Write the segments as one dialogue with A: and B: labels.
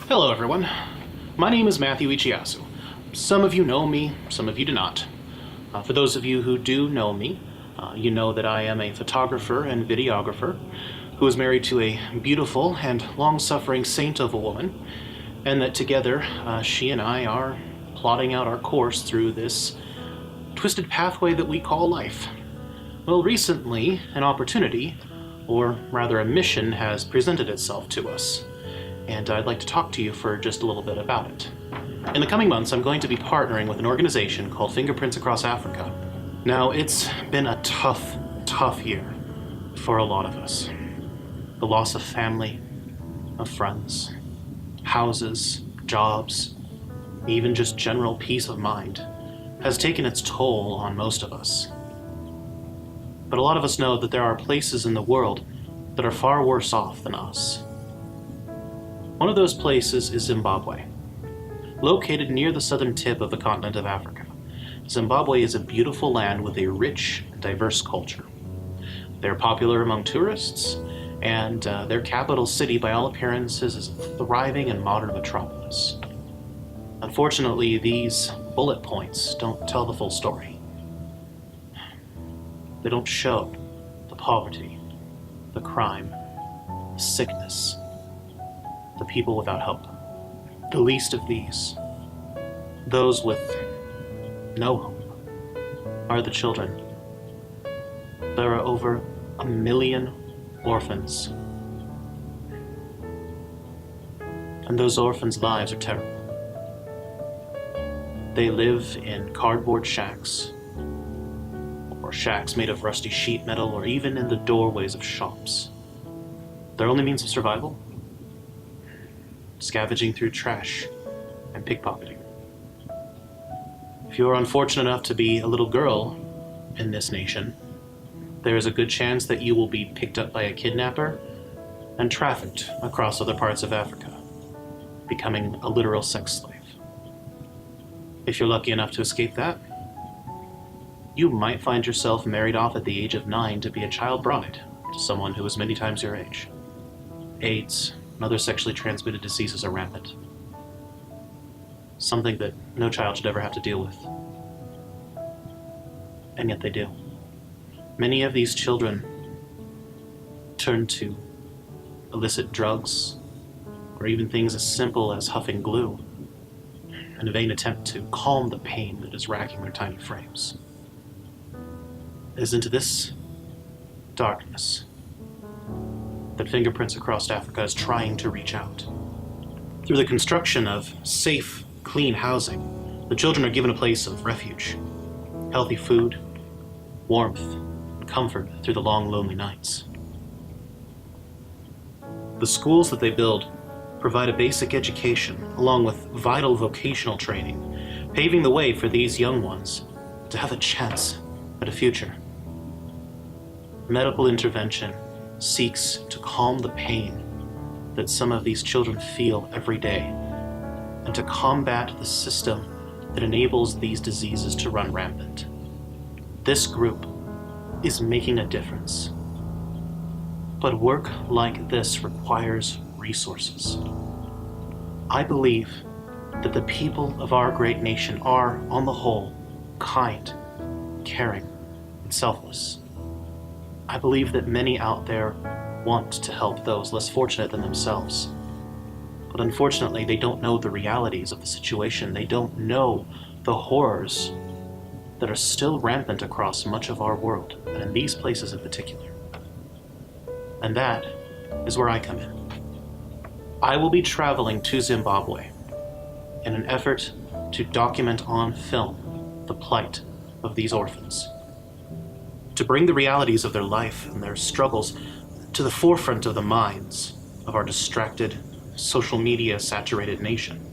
A: Hello everyone, my name is Matthew Ichiyasu. Some of you know me, some of you do not. For those of you who do know me, you know that I am a photographer and videographer who is married to a beautiful and long-suffering saint of a woman, and that together she and I are plotting out our course through this twisted pathway that we call life. Well, recently an opportunity, or rather a mission, has presented itself to us, and I'd like to talk to you for just a little bit about it. In the coming months, I'm going to be partnering with an organization called Fingerprints Across Africa. Now, it's been a tough year for a lot of us. The loss of family, of friends, houses, jobs, even just general peace of mind has taken its toll on most of us. But a lot of us know that there are places in the world that are far worse off than us. One of those places is Zimbabwe. Located near the southern tip of the continent of Africa, Zimbabwe is a beautiful land with a rich and diverse culture. They're popular among tourists, and their capital city, by all appearances, is a thriving and modern metropolis. Unfortunately, these bullet points don't tell the full story. They don't show the poverty, the crime, the sickness, the people without hope. The least of these, those with no hope, are the children. There are over 1 million orphans, and those orphans' lives are terrible. They live in cardboard shacks, or shacks made of rusty sheet metal, or even in the doorways of shops. Their only means of survival? Scavenging through trash and pickpocketing. If you are unfortunate enough to be a little girl in this nation, there is a good chance that you will be picked up by a kidnapper and trafficked across other parts of Africa, becoming a literal sex slave. If you're lucky enough to escape that, you might find yourself married off at the age of 9 to be a child bride to someone who is many times your age. AIDS and other sexually transmitted diseases are rampant. Something that no child should ever have to deal with. And yet they do. Many of these children turn to illicit drugs, or even things as simple as huffing glue, in a vain attempt to calm the pain that is racking their tiny frames. It is into this darkness that Fingerprints Across Africa is trying to reach out. Through the construction of safe, clean housing, the children are given a place of refuge, healthy food, warmth, and comfort through the long, lonely nights. The schools that they build provide a basic education along with vital vocational training, paving the way for these young ones to have a chance at a future. Medical intervention seeks to calm the pain that some of these children feel every day, and to combat the system that enables these diseases to run rampant. This group is making a difference. But work like this requires resources. I believe that the people of our great nation are, on the whole, kind, caring, and selfless. I believe that many out there want to help those less fortunate than themselves. But unfortunately, they don't know the realities of the situation. They don't know the horrors that are still rampant across much of our world, and in these places in particular. And that is where I come in. I will be traveling to Zimbabwe in an effort to document on film the plight of these orphans, to bring the realities of their life and their struggles to the forefront of the minds of our distracted, social media saturated nation,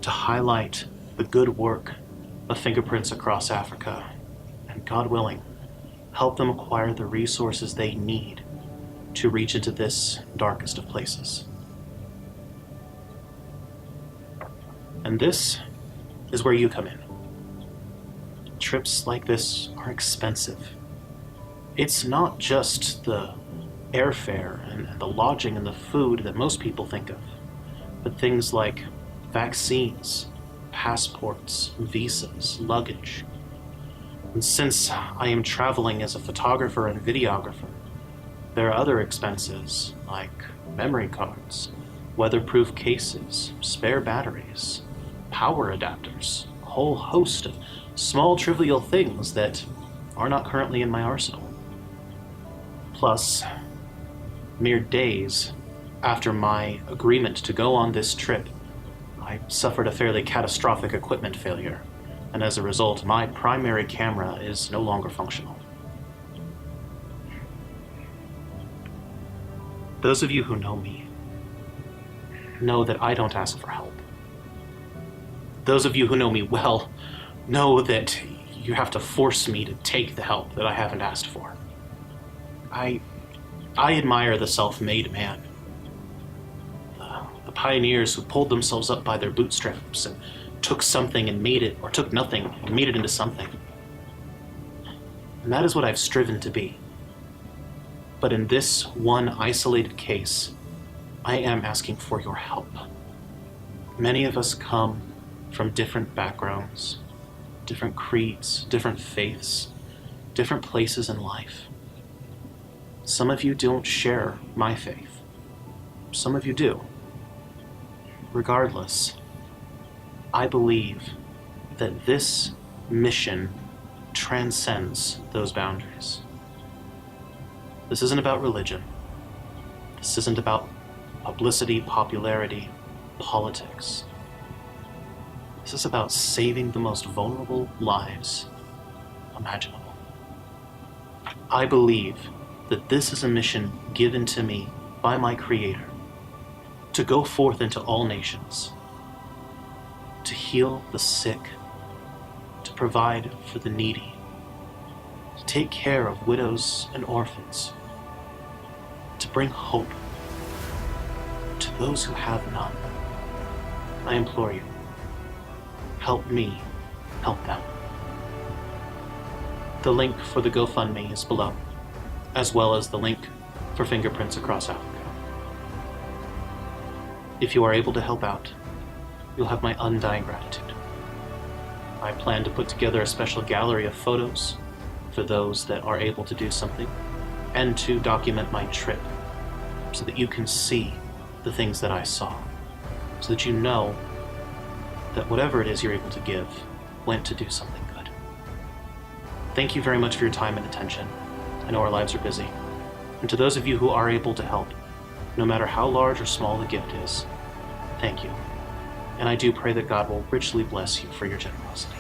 A: to highlight the good work of Fingerprints Across Africa, and God willing, help them acquire the resources they need to reach into this darkest of places. And this is where you come in. Trips like this are expensive. It's not just the airfare and the lodging and the food that most people think of, but things like vaccines, passports, visas, luggage. And since I am traveling as a photographer and videographer, there are other expenses like memory cards, weatherproof cases, spare batteries, power adapters, a whole host of small trivial things that are not currently in my arsenal. Plus, mere days after my agreement to go on this trip, I suffered a fairly catastrophic equipment failure, and as a result, my primary camera is no longer functional. Those of you who know me know that I don't ask for help. Those of you who know me well know that you have to force me to take the help that I haven't asked for. I admire the self-made man. The pioneers who pulled themselves up by their bootstraps and took something and made it, or took nothing and made it into something. And that is what I've striven to be. But in this one isolated case, I am asking for your help. Many of us come from different backgrounds, different creeds, different faiths, different places in life. Some of you don't share my faith. Some of you do. Regardless, I believe that this mission transcends those boundaries. This isn't about religion. This isn't about publicity, popularity, politics. This is about saving the most vulnerable lives imaginable. I believe that this is a mission given to me by my Creator to go forth into all nations, to heal the sick, to provide for the needy, to take care of widows and orphans, to bring hope to those who have none. I implore you, help me help them. The link for the GoFundMe is below, as well as the link for Fingerprints Across Africa. If you are able to help out, you'll have my undying gratitude. I plan to put together a special gallery of photos for those that are able to do something, and to document my trip so that you can see the things that I saw, so that you know that whatever it is you're able to give went to do something good. Thank you very much for your time and attention. I know our lives are busy. And to those of you who are able to help, no matter how large or small the gift is, thank you. And I do pray that God will richly bless you for your generosity.